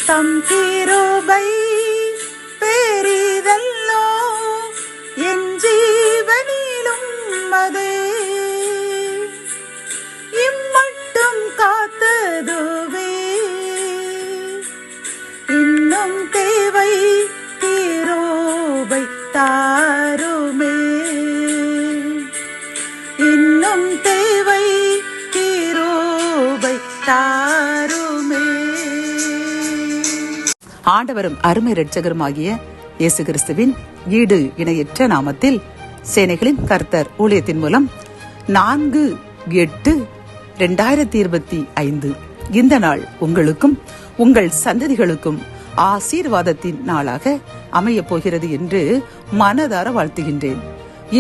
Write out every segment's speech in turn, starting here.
தம் கிருபை பெரிதல்லோ என் ஜீவனிலும் அதே இம்மட்டும் காத்ததுவே இன்னும் தேவை கிருபை தாருமே இன்னும் தேவை கிருபை தாருமே. ஆண்டவரும் அருமை இரட்சகருமாகிய இயேசு கிறிஸ்துவின் ஈடு இணையற்ற நாமத்தில் சேனைகளின் கர்த்தர் ஊழியத்தின் மூலம் 4/8/2025 இந்த நாள் உங்களுக்கும் உங்கள் சந்ததிகளுக்கும் ஆசீர்வாதத்தின் நாளாக அமையப் போகிறது என்று மனதார வாழ்த்துகின்றேன்.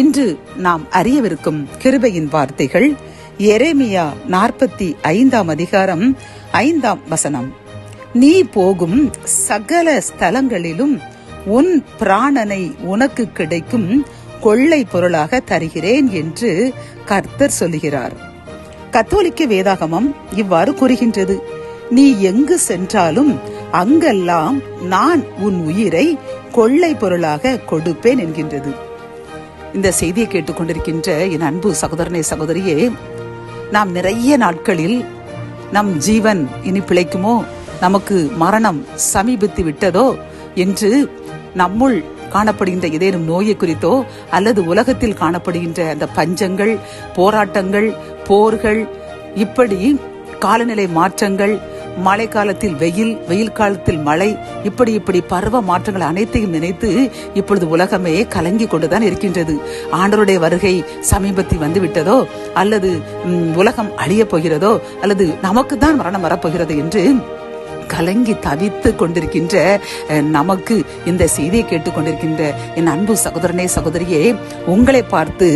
இன்று நாம் அறியவிருக்கும் கிருபையின் வார்த்தைகள் எரேமியா 45 அதிகாரம் 5 நீ போகும் சகல ஸ்தலங்களிலும் உன் பிராணனை உனக்கு கிடைக்கும் கொள்ளை பொருளாக தருகிறேன் என்று கர்த்தர் சொல்லுகிறார். கத்தோலிக்க வேதாகமம் இவ்வாறு கூறுகின்றது, நீ எங்கு சென்றாலும் அங்கெல்லாம் நான் உன் உயிரை கொள்ளை பொருளாக கொடுப்பேன் என்கின்றது. இந்த செய்தியை கேட்டுக்கொண்டிருக்கின்ற என் அன்பு சகோதரனே சகோதரியே, நாம் நிறைய நாட்களில் நம் ஜீவன் இனி பிழைக்குமோ, நமக்கு மரணம் சமீபித்து விட்டதோ என்று நம்முள் காணப்படுகின்ற ஏதேனும் நோயை குறித்தோ அல்லது உலகத்தில் காணப்படுகின்ற அந்த பஞ்சங்கள், போராட்டங்கள், போர்கள், இப்படி காலநிலை மாற்றங்கள், மழை காலத்தில் வெயில், வெயில் காலத்தில் மழை, இப்படி பருவ மாற்றங்கள் அனைத்தையும் நினைத்து இப்பொழுது உலகமே கலங்கி கொண்டுதான் இருக்கின்றது. ஆண்டவருடைய வருகை சமீபத்தில் வந்து விட்டதோ, அல்லது உலகம் அழிய போகிறதோ, அல்லது நமக்கு தான் மரணம் வரப்போகிறது என்று கலங்கி தவித்து கொண்டிருக்கின்ற நமக்கு இந்த செய்தியை கேட்டுக்கொண்டிருக்கின்ற என் அன்பு சகோதரனே சகோதரியே, உங்களை பார்த்து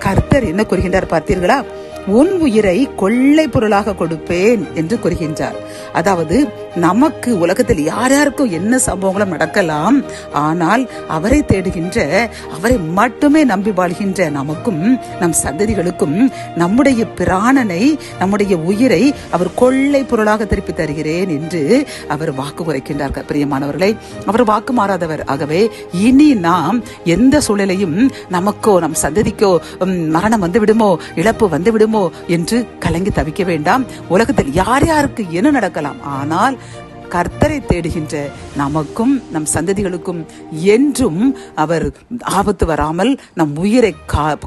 கர்த்தர் என்ன கூறுகின்றார் பார்த்தீர்களா? உன் உயிரை கொள்ளை பொருளாக கொடுப்பேன் என்று கூறுகின்றார். அதாவது நமக்கு உலகத்தில் யார் யாருக்கும் என்ன சம்பவங்களும் நடக்கலாம், ஆனால் அவரை தேடுகின்ற, அவரை மட்டுமே நம்பி வாழ்கின்ற நமக்கும் நம் சந்ததிகளுக்கும் நம்முடைய பிராணனை, நம்முடைய உயிரை அவர் கொள்ளை பொருளாக திருப்பி தருகிறேன் என்று அவர் வாக்கு குறைக்கின்றார். பிரியமானவர்களை, அவர் வாக்கு மாறாதவர். ஆகவே இனி நாம் எந்த சூழ்நிலையும் நமக்கோ நம் சந்ததிக்கோ மரணம் வந்து விடுமோ, இழப்பு வந்து விடுமோ என்று கலங்கி தவிக்க வேண்டாம். உலகத்தில் யார் யாருக்கு என்ன நடக்கலாம், ஆனால் கர்த்தரை தேடுகின்ற நமக்கும் நம் சந்ததிகளுக்கும் என்றும் அவர் ஆபத்து வராமல் நம் உயிரை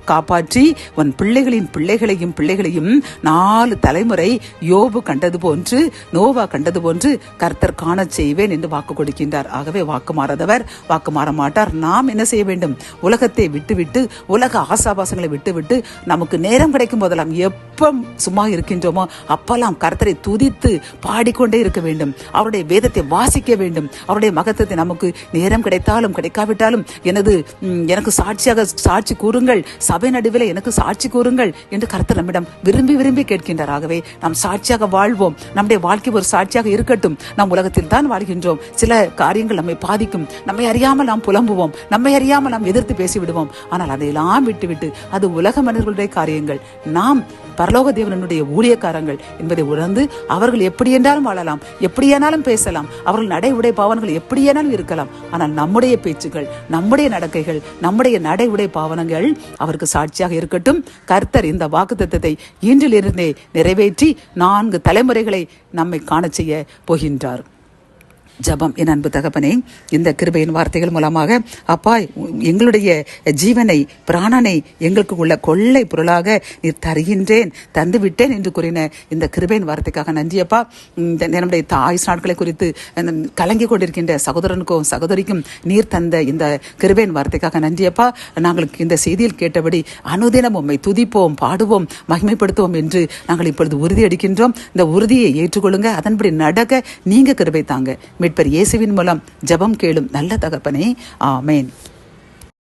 காப்பாற்றி உன் பிள்ளைகளின் பிள்ளைகளையும் 4 தலைமுறை யோபு கண்டது போன்று, நோவா கண்டது போன்று கர்த்தர் காண செய்வேன் என்று வாக்கு கொடுக்கின்றார். ஆகவே வாக்கு மாறாதவர், வாக்கு மாற மாட்டார். நாம் என்ன செய்ய வேண்டும்? உலகத்தை விட்டுவிட்டு, உலக ஆசாபாசங்களை விட்டுவிட்டு, நமக்கு நேரம் கிடைக்கும் போதெல்லாம், எப்ப சும்மா இருக்கின்றோமோ அப்பெல்லாம் கர்த்தரை துதித்து பாடிக்கொண்டே இருக்க வேண்டும். அவருடைய வேதத்தை வாசிக்க வேண்டும். அவருடைய மகத்துவத்தை நமக்கு நேரம் கிடைத்தாலும் கிடைக்காவிட்டாலும் எனக்கு சாட்சி கூறுங்கள், சபை நடுவில் எனக்கு சாட்சி கூறுங்கள் என்று கர்த்தர் நம்மிடம் விரும்பி கேட்கின்றார். ஆகவே நாம் சாட்சியாக வாழ்வோம். நம்முடைய வாழ்க்கை ஒரு சாட்சியாக இருக்கட்டும். நாம் உலகத்தில் தான் வாழ்கின்றோம். சில காரியங்கள் நம்மை பாதிக்கும். நம்மை அறியாமல் நாம் புலம்புவோம், நம்மை அறியாமல் நாம் எதிர்த்து பேசிவிடுவோம். ஆனால் அதையெல்லாம் விட்டுவிட்டு, அது உலக மனிதர்களுடைய காரியங்கள், நாம் பரலோக தேவனுடைய ஊழியக்காரங்கள் என்பதை உணர்ந்து அவர்கள் எப்படி என்றாலும் வாழலாம், எப்படியானாலும் பேசலாம், அவர்கள் நடை உடை பாவனங்கள் எப்படியானாலும் இருக்கலாம். ஆனால் நம்முடைய பேச்சுகள், நம்முடைய நடக்கைகள், நம்முடைய நடை உடை பாவனங்கள் அவருக்கு சாட்சியாக இருக்கட்டும். கர்த்தர் இந்த வாக்குத்தத்தத்தை இன்றிலிருந்தே நிறைவேற்றி 4 தலைமுறைகளை நம்மை காண செய்ய போகின்றார். ஜபம். என் அன்பு தகப்பனே, இந்த கிருபையின் வார்த்தைகள் மூலமாக அப்பா, எங்களுடைய ஜீவனை, பிராணனை எங்களுக்கு உள்ள கொள்ளை பொருளாக நீர் தருகின்றேன், தந்து விட்டேன் என்று கூறின இந்த கிருபையின் வார்த்தைக்காக நன்றியப்பா. நம்முடைய ஆயுஷ் நாட்களை குறித்து கலங்கி கொண்டிருக்கின்ற சகோதரனுக்கும் சகோதரிக்கும் நீர் தந்த இந்த கிருபையின் வார்த்தைக்காக நன்றியப்பா. நாங்கள் இந்த செய்தியில் கேட்டபடி அனுதினம் உம்மை துதிப்போம், பாடுவோம், மகிமைப்படுத்துவோம் என்று நாங்கள் இப்பொழுது உறுதி அளிக்கின்றோம். இந்த உறுதியை ஏற்றுக்கொள்ளுங்க. அதன்படி நடக்க நீங்க கிருபை தாங்க. மீட்பர் இயேசுவின் மூலம் ஜெபம் கேளும் நல்ல தகப்பனே, ஆமேன்.